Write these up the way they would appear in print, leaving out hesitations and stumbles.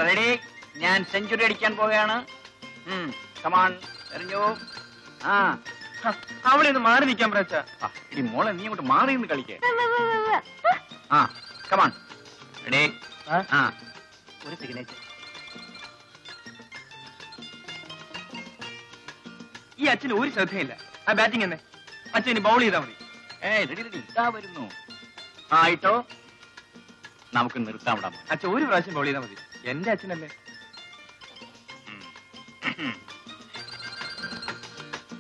Ready. ഞാൻ century അടിക്കാൻ പോവുകയാണ്. കമാൺ, എറിഞ്ഞു. അവളെ ഒന്ന് മാറി നിൽക്കാൻ പറയാ. ഇനി മോളെ നീ അങ്ങോട്ട് മാറി നിന്ന് കളിക്കേ. Come on, ready. ഒരു സിഗ്നേച്ചർ. ഈ അച്ഛന് ഒരു ശ്രദ്ധയില്ല. ആ ബാറ്റിംഗ് എന്നെ അച്ഛന് ബൗൾ ചെയ്താൽ മതി. റെഡി റെഡി, ഇതാ വരുന്നു. ഇട്ടോ. നമുക്ക് നിർത്താം വിടാം. അച്ഛൻ ഒരു പ്രാവശ്യം ബൗൾ ചെയ്താൽ മതി. എന്റെ അച്ഛനല്ലേ.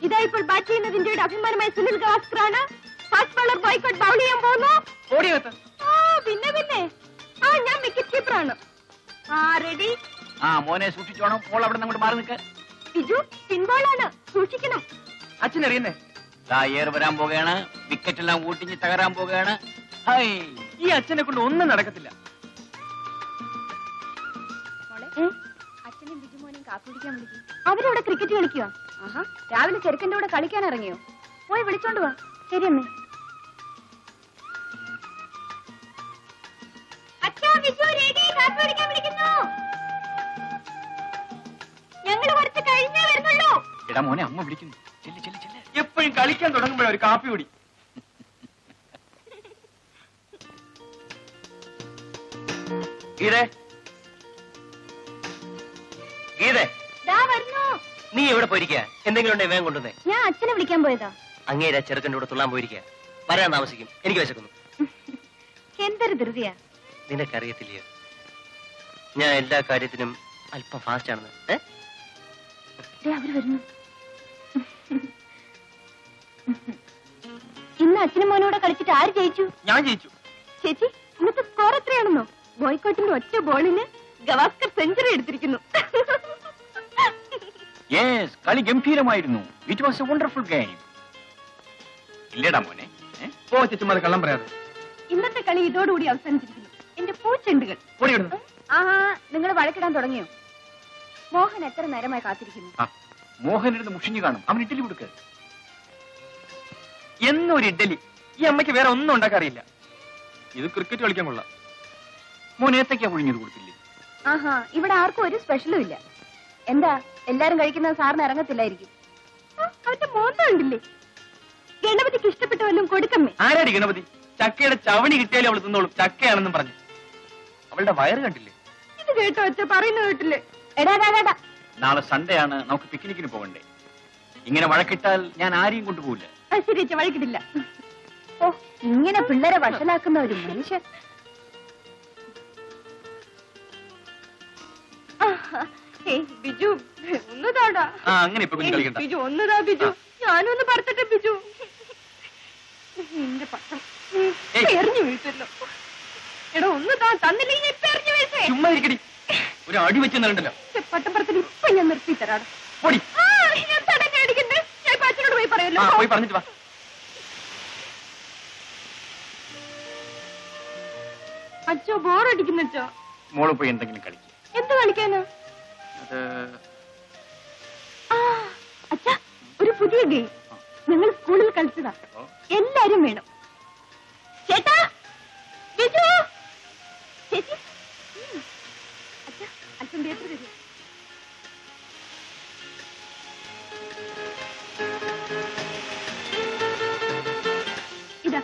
ഇതാ ഇപ്പോൾ ബാറ്റ് ചെയ്യുന്നത് ഇന്ത്യയുടെ അഭിമാനമായ സുനിൽ ഗവാസ്കറാണ്. ഫാസ്റ്റ് ബോളർ ബോയ്ക്കോട്ട് ബൗൾ ചെയ്യാൻ പോകുന്നു. ഓടിയെത്ത. പിന്നെ ഞാൻ വിക്കറ്റ് കീപ്പറാണ്. റെഡി. മോനെ സൂക്ഷിച്ചോണം. മോൾ അവിടെ അങ്ങോട്ട് മാറി നിൽക്ക്. ബിജു പിൻബോളാണ്, സൂക്ഷിക്കണം. അച്ഛനറിയുന്നേ. ഏർ വരാൻ പോവുകയാണ്. വിക്കറ്റ് എല്ലാം ഊട്ടിഞ്ഞ് തകരാൻ പോവുകയാണ്. ഈ അച്ഛനെ കൊണ്ട് ഒന്നും നടക്കത്തില്ല. അച്ഛനും ബിജുമോനും കാപ്പി കുടിക്കാൻ വിളിക്കും. അവരവിടെ ക്രിക്കറ്റ് കളിക്കുക. രാവിലെ ചെറുക്കന്റെ കൂടെ കളിക്കാൻ ഇറങ്ങിയോ? പോയി വിളിച്ചോണ്ട് വാ. ശരി അമ്മേ. ഞങ്ങൾ കുറച്ച് കഴിഞ്ഞേ വരുന്നുള്ളൂ. എടാ മോനെ, അമ്മ വിളിക്കുന്നു. ചെല്ല് ചെല്ല് ചെല്ല്. എപ്പോഴും കളിക്കാൻ തുടങ്ങുമ്പോഴേ ഒരു കാപ്പി കുടി. നീ എവിടെ പോയിരിക്കുക? എന്തെങ്കിലും ഉണ്ടെ വേഗം കൊണ്ടുവന്നേ. ഞാൻ അച്ഛനെ വിളിക്കാൻ പോയതാ. അങ്ങേരാ ചെറുക്കൻ്റെ കൂടെ തുള്ളാൻ പോയിരിക്കുക. വരാൻ താമസിക്കും. എനിക്ക് വിശക്കുന്നു. എന്തൊരു ധൃതിയാ. നിനക്കറിയത്തില്ലയോ ഞാൻ എല്ലാ കാര്യത്തിനും അല്പം ഫാസ്റ്റ് ആണെന്ന്. അവര് വരുന്നു. ഇന്ന് അച്ഛനും മോനോടെ കളിച്ചിട്ട് ആര് ജയിച്ചു? ഞാൻ ജയിച്ചു. ചേച്ചി, ഇന്നത്തെ സ്കോർ എത്രയാണെന്നോ? ബോയ്ക്കോട്ടിന്റെ ഒറ്റ ബോളിന് ഗവാസ്കർ സെഞ്ചുറി എടുത്തിരിക്കുന്നു. കളി ഗംഭീരമായിരുന്നു. It was a wonderful game. ഇല്ലടാ മോനെ. ചുമ്മാ കള്ളം പറയാതെ. ഇന്നത്തെ കളി ഇതോടുകൂടി അവസാനിച്ചിരിക്കുന്നു. എന്റെ പൂച്ചെണ്ടുകൾ. നിങ്ങൾ വഴക്കിടാൻ തുടങ്ങിയോ? മോഹൻ എത്ര നേരമായി കാത്തിരിക്കുന്നു. മോഹനെടുത്ത് മുഷിഞ്ഞു കാണും. അവൻ ഇഡ്ഡലി കൊടുക്ക. എന്നൊരു ഇഡ്ഡലി. ഈ അമ്മയ്ക്ക് വേറെ ഒന്നും ഉണ്ടാക്കാറിയില്ല. ഇത് ക്രിക്കറ്റ് കളിക്കാൻ കൊള്ളാം. മോൻ ഏത്തയ്ക്കാ പുഴുങ്ങിയത് കൊടുത്തില്ലേ? ഇവിടെ ആർക്കും ഒരു സ്പെഷ്യലും ഇല്ല. എന്താ എല്ലാരും കഴിക്കുന്നത് സാറിന് ഇറങ്ങത്തില്ലായിരിക്കും. അവന്റെ മോന്ത ഉണ്ടില്ലേ? ഗണപതിക്ക് ഇഷ്ടപ്പെട്ട വല്ലതും കൊടുക്കമ്മേ. ആരാടി ഗണപതി? ചക്കയുടെ ചവണി കിട്ടിയാലും അവൾ തിന്നോളും. ചക്കയാണെന്നും പറഞ്ഞു. അവളുടെ വയറ് കണ്ടില്ലേ? ഇത് കേട്ടോ അച്ഛ പറയുന്നത് കേട്ടില്ലേ? എടാ നാളെ സൺഡേ ആണ്. നമുക്ക് പിക്നിക്കിന് പോകണ്ടേ? ഇങ്ങനെ വഴക്കിട്ടാൽ ഞാൻ ആരെയും കൊണ്ടുപോകില്ല. ശരി അച്ഛ, വഴക്കിട്ടില്ല. ഇങ്ങനെ പിള്ളേരെ വഷളാക്കുന്ന ഒരു മനുഷ്യൻ. ബിജു ഒന്നതാടാ. അങ്ങനെ ബിജു ഒന്നതാ. ബിജു ഞാനൊന്ന് പറത്തട്ടെ. ബിജു എന്റെ പട്ടം എറിഞ്ഞു വീഴ്ത്തല്ലോ. എടാ ഒന്ന് തന്നില്ലെങ്കിൽ ഇപ്പൊ എറിഞ്ഞു വീഴ്ത്തേ. ചുമ്മാ ഇരിക്കടി. ഒരു അടി വെച്ചെന്നുണ്ടല്ലോ. പട്ടം പറത്തിൽ ഇപ്പൊ ഞാൻ നിർത്തി തരാടാ. ഞാൻ തടഞ്ഞ അടിക്കണ്ടേ? ഞാൻ ഇപ്പൊ അച്ഛനോട് പോയി പറയല്ലോ. പോയി പറഞ്ഞിട്ട് വാ. അച്ഛോ ബോറടിക്കുന്നു. അച്ഛോ മോള് പോയി എന്തെങ്കിലും കളിക്കും. എന്ത് കളിക്കാനോ? അച്ഛാ, ഒരു പുതിയ ഗെയിം ഞങ്ങൾ സ്കൂളിൽ കളിച്ചതാ. എല്ലാരും വേണം. ചേട്ടാ, ബിജു, ചേച്ചി, അച്ഛാ അച്ഛൻ പേപ്പർ തരൂ. ഇതാ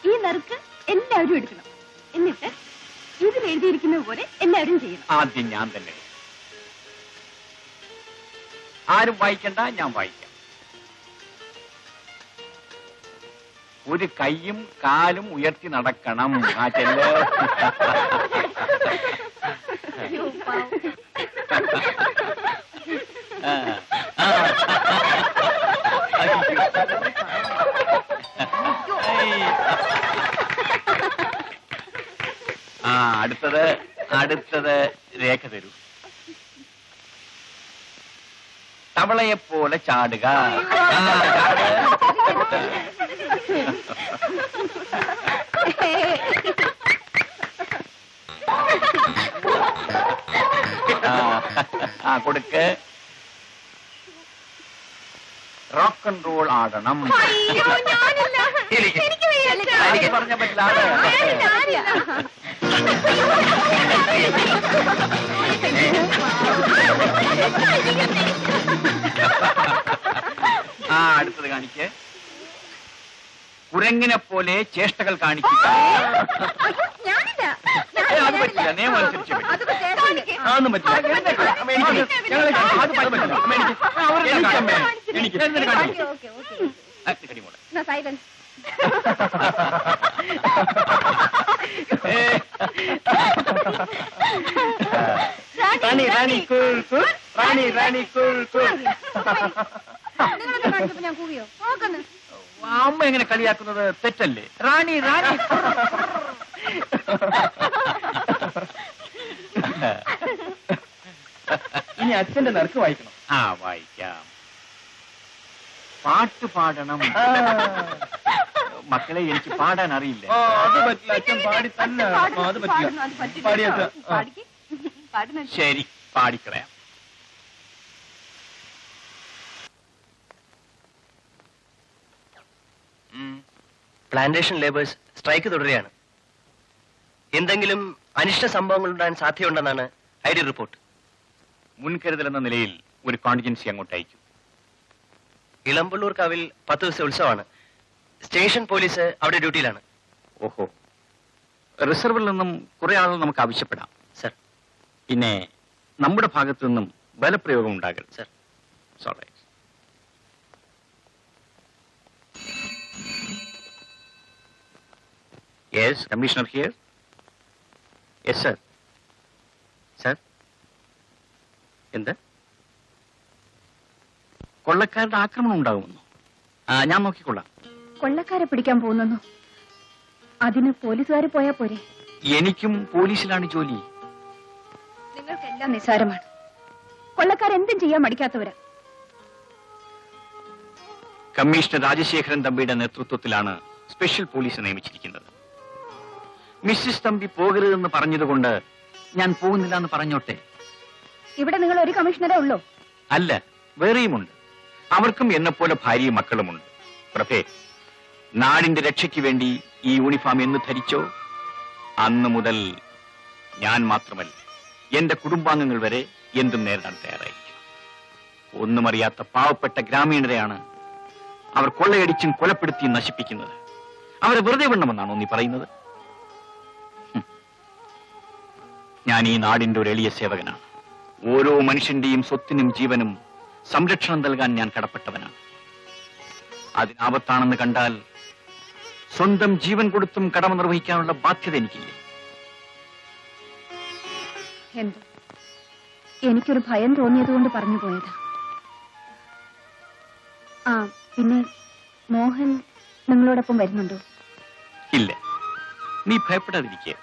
ഈ നറുക്ക് എല്ലാവരും എടുക്കണം. എന്നിട്ട് ഇതിൽ എഴുതിയിരിക്കുന്നത് പോലെ എല്ലാവരും ചെയ്യണം. ആദ്യം ഞാൻ തന്നെ. ആരും വായിക്കണ്ട, ഞാൻ വായിക്കാം. ഒരു കൈയും കാലും ഉയർത്തി നടക്കണം. ആ ചെല്ല്. അടുത്തത് രേഖ തരൂ. തവളയെ പോലെ ചാടുക. കൊടുക്ക്. റോക്ക് ആൻഡ് റോൾ ആടണം. എനിക്ക് പറഞ്ഞ പറ്റില്ല. കാണിക്ക്. കുരങ്ങിനെ പോലെ ചേഷ്ടകൾ കാണിക്കുക. ഞാനില്ല അത് പറ്റില്ല, നിയമം അനുസരിച്ച് പറ്റില്ല. അതൊക്കെ ചേട്ടനിക്ക്. അതൊന്നും പറ്റില്ല. അമ്മേ, എനിക്ക് അത് പറ്റില്ല. അമ്മേ, എനിക്ക് അമ്മേ, എനിക്ക് എഴുന്നേറ്റ് കാണിക്ക്. ഓക്കെ ഓക്കെ കടി മോളെ. എന്നാ സൈലൻസ്. റാണി റാണി കൂൾ കൂൾ, റാണി റാണി കൂൾ കൂൾ. നിങ്ങളൊക്കെ കാണിച്ചപ്പോ ഞാൻ കൂവിയോ? നോക്കുന്നു. അമ്മ എങ്ങനെ കളിയാക്കുന്നത് തെറ്റല്ലേ? റാണി റാണി. ഇനി അച്ഛന്റെ നറുക്ക് വായിക്കണം. ആ വായിക്കാം. പാട്ട് പാടണം. മക്കളെ, എനിക്ക് പാടാൻ അറിയില്ല. അത് പറ്റില്ല, അച്ഛൻ പാടി തന്നെ. അത് പറ്റില്ല, പാടിയത്. പാടിക്ക്. പാടുന്നു. ശരി, പാടിക്കളയാം. പ്ലാന്റേഷൻ ലേബേഴ്സ് സ്ട്രൈക്ക് തുടരുകയാണ്. എന്തെങ്കിലും അനിഷ്ട സംഭവങ്ങൾ ഉണ്ടാകാൻ സാധ്യതയുണ്ടെന്നാണ് ഐ ഡി റിപ്പോർട്ട്. മുൻകരുതൽ എന്ന നിലയിൽ ഒരു കോണ്ടിജൻസി അങ്ങോട്ട് അയക്കും. ഇളമ്പള്ളൂർ കാവിൽ 10 ദിവസത്തെ ഉത്സവമാണ്. സ്റ്റേഷൻ പോലീസ് അവിടെ ഡ്യൂട്ടിയിലാണ്. ഓഹോ, റിസർവിൽ നിന്നും കുറെ ആളുകൾ നമുക്ക് ആവശ്യപ്പെടാം. സർ. പിന്നെ നമ്മുടെ ഭാഗത്തു നിന്നും ബലപ്രയോഗം ഉണ്ടാകരുത്. Sir. Sorry. Yes, commissioner here. Yes sir. Sir, എന്ത്? കൊള്ളക്കാരുടെ ആക്രമണം ഉണ്ടാകുമെന്നോ? ഞാൻ നോക്കിക്കൊള്ളാം. കൊള്ളക്കാരെ പിടിക്കാൻ പോകുന്നു. അതിന് പോലീസുകാർ പോയാ പോരെ? എനിക്കും പോലീസിലാണ് ജോലി. നിങ്ങൾക്കെല്ലാം നിസ്സാരമാണ്. കൊള്ളക്കാരെന്തും ചെയ്യാൻ മടിക്കാത്തവരാ. കമ്മീഷണർ രാജശേഖരൻ തമ്പിയുടെ നേതൃത്വത്തിലാണ് സ്പെഷ്യൽ പോലീസ് നിയമിച്ചിരിക്കുന്നത്. മിസ്സിസ് തമ്പി പോകരുതെന്ന് പറഞ്ഞതുകൊണ്ട് ഞാൻ പോകുന്നില്ല എന്ന് പറഞ്ഞോട്ടെ. ഇവിടെ നിങ്ങൾ ഒരു കമ്മീഷണറേ ഉള്ളൂ? അല്ല, വേറെയുമുണ്ട്. അവർക്കും എന്നെപ്പോലെ ഭാര്യയും മക്കളുമുണ്ട്. പ്രഭേ, നാടിന്റെ രക്ഷയ്ക്ക് വേണ്ടി ഈ യൂണിഫോം എന്ന് ധരിച്ചോ അന്ന് മുതൽ ഞാൻ മാത്രമല്ല, എന്റെ കുടുംബാംഗങ്ങൾ വരെ എന്തും നേരിടാൻ തയ്യാറായിരിക്കും. ഒന്നും അറിയാത്ത പാവപ്പെട്ട ഗ്രാമീണരെയാണ് അവർ കൊള്ളയടിച്ചും കൊലപ്പെടുത്തിയും നശിപ്പിക്കുന്നത്. അവരെ വെറുതെ വിടണമെന്നാണോ നീ പറയുന്നത്? ഞാൻ ഈ നാടിന്റെ ഒരു എളിയ സേവകനാണ്. ഓരോ മനുഷ്യന്റെയും സ്വത്തിനും ജീവനും സംരക്ഷണം നൽകാൻ ഞാൻ കടപ്പെട്ടവനാണ്. അതിനാപത്താണെന്ന് കണ്ടാൽ സ്വന്തം ജീവൻ കൊടുത്തും കടമ നിർവഹിക്കാനുള്ള ബാധ്യത എനിക്കില്ലേ? എന്തോ എനിക്കൊരു ഭയം തോന്നിയതുകൊണ്ട് പറഞ്ഞു പോയതാ. ആ, പിന്നെ മോഹൻ നിങ്ങളോടൊപ്പം വരുന്നുണ്ടോ? ഇല്ല, നീ ഭയപ്പെടാതിരിക്കുക.